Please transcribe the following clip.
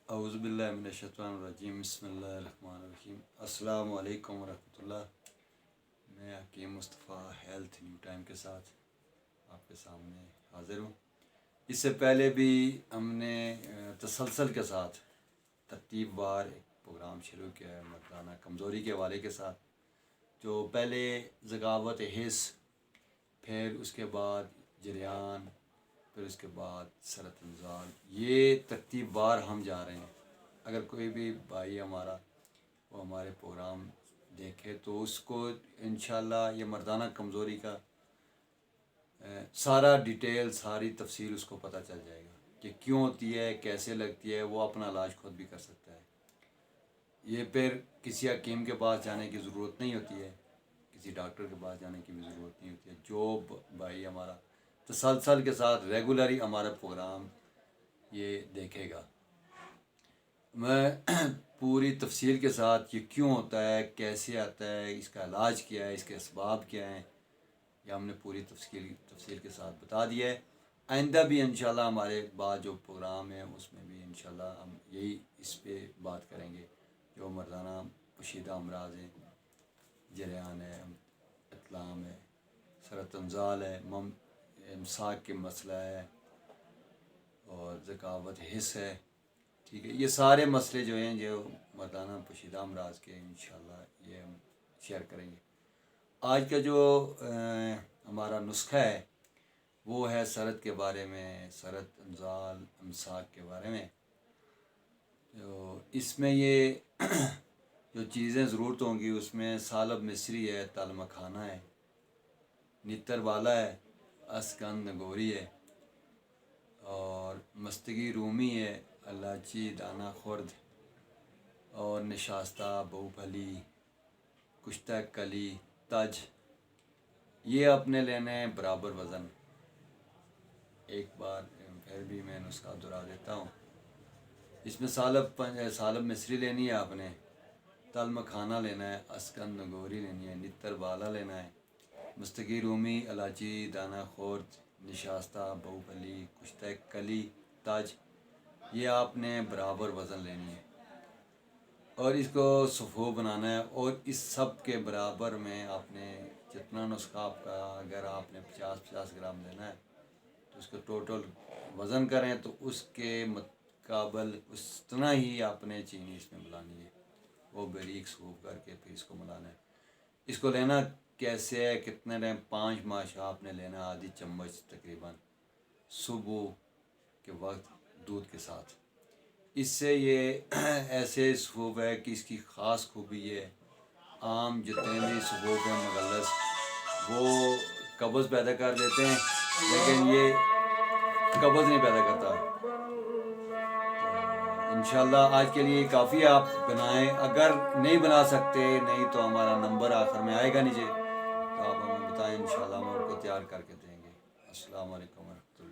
اعوذ باللہ من الشیطان الرجیم بسم اللہ الرحمن الرحیم السلام علیکم ورحمۃ اللہ۔ میں حکیم مصطفیٰ ہیلتھ نیو ٹائم کے ساتھ آپ کے سامنے حاضر ہوں۔ اس سے پہلے بھی ہم نے تسلسل کے ساتھ ترتیب وار ایک پروگرام شروع کیا ہے مردانہ کمزوری کے حوالے کے ساتھ، جو پہلے ذکاوت حس، پھر اس کے بعد جریان، پھر اس کے بعد سرط انزال، یہ ترتیب وار ہم جا رہے ہیں۔ اگر کوئی بھی بھائی ہمارا وہ ہمارے پروگرام دیکھے تو اس کو انشاءاللہ یہ مردانہ کمزوری کا سارا ڈیٹیل، ساری تفصیل اس کو پتہ چل جائے گا کہ کیوں ہوتی ہے، کیسے لگتی ہے، وہ اپنا علاج خود بھی کر سکتا ہے۔ یہ پھر کسی حکیم کے پاس جانے کی ضرورت نہیں ہوتی ہے، کسی ڈاکٹر کے پاس جانے کی بھی ضرورت نہیں ہوتی ہے۔ جو بھائی ہمارا تسلسل کے ساتھ ریگولرلی ہمارا پروگرام یہ دیکھے گا، میں پوری تفصیل کے ساتھ یہ کیوں ہوتا ہے، کیسے آتا ہے، اس کا علاج کیا ہے، اس کے اسباب کیا ہیں، یہ ہم نے پوری تفصیل کے ساتھ بتا دیا ہے۔ آئندہ بھی انشاءاللہ ہمارے بعد جو پروگرام ہے اس میں بھی انشاءاللہ ہم یہی اس پہ بات کریں گے، جو مردانہ پوشیدہ امراض ہیں، جریان ہے، اطلام ہے، سرط انزال ہے، امساک کے مسئلہ ہے، اور ذکاوت حس ہے، ٹھیک ہے۔ یہ سارے مسئلے جو ہیں جو مردانہ پوشیدہ امراض کے انشاءاللہ یہ ہم شیئر کریں گے۔ آج کا جو ہمارا نسخہ ہے وہ ہے سرط کے بارے میں، سرط انزال امساک کے بارے میں۔ تو اس میں یہ جو چیزیں ضرورت ہوں گی اس میں سالب مصری ہے، تل مکھانہ ہے، نتر بالا ہے، اسکند نگوری ہے، اور مستگی رومی ہے، الائچی دانہ خرد، اور نشاستہ، بہو پھلی، کشتہ کلی، تج، یہ اپنے لینے ہیں برابر وزن۔ ایک بار پھر بھی میں نسخہ دہرا دیتا ہوں۔ اس میں سالب مصری لینی ہے آپ نے، تل مکھانہ لینا ہے، اسکند نگوری لینی ہے، نتر بالا لینا ہے، مستگی رومی، الائچی دانہ خرد، نشاستہ، بہو پھلی، کشتہ کلی، تج، یہ آپ نے برابر وزن لینی ہے اور اس کو صفو بنانا ہے۔ اور اس سب کے برابر میں آپ نے جتنا نسخہ آپ کا، اگر آپ نے 50 گرام لینا ہے تو اس کا ٹوٹل وزن کریں تو اس کے مقابل اتنا ہی آپ نے چینی اس میں ملانی ہے، وہ باریک صفو کر کے پھر اس کو ملانا ہے۔ اس کو لینا کیسے ہے، کتنے ٹائم، 5 ماشا آپ نے لینا، آدھی چمچ تقریباً، صبح کے وقت دودھ کے ساتھ۔ اس سے یہ ایسے صفوف ہے کہ اس کی خاص خوبی یہ ہے، عام جتنے بھی صفوف ہیں مغلظ وہ قبض پیدا کر دیتے ہیں، لیکن یہ قبض نہیں پیدا کرتا۔ انشاءاللہ آج کے لیے کافی ہے، آپ بنائیں۔ اگر نہیں بنا سکتے نہیں تو ہمارا نمبر آخر میں آئے گا نیچے، تو آپ ہمیں بتائیں، انشاءاللہ ہم آپ کو تیار کر کے دیں گے۔ السلام علیکم ورحمۃ اللہ۔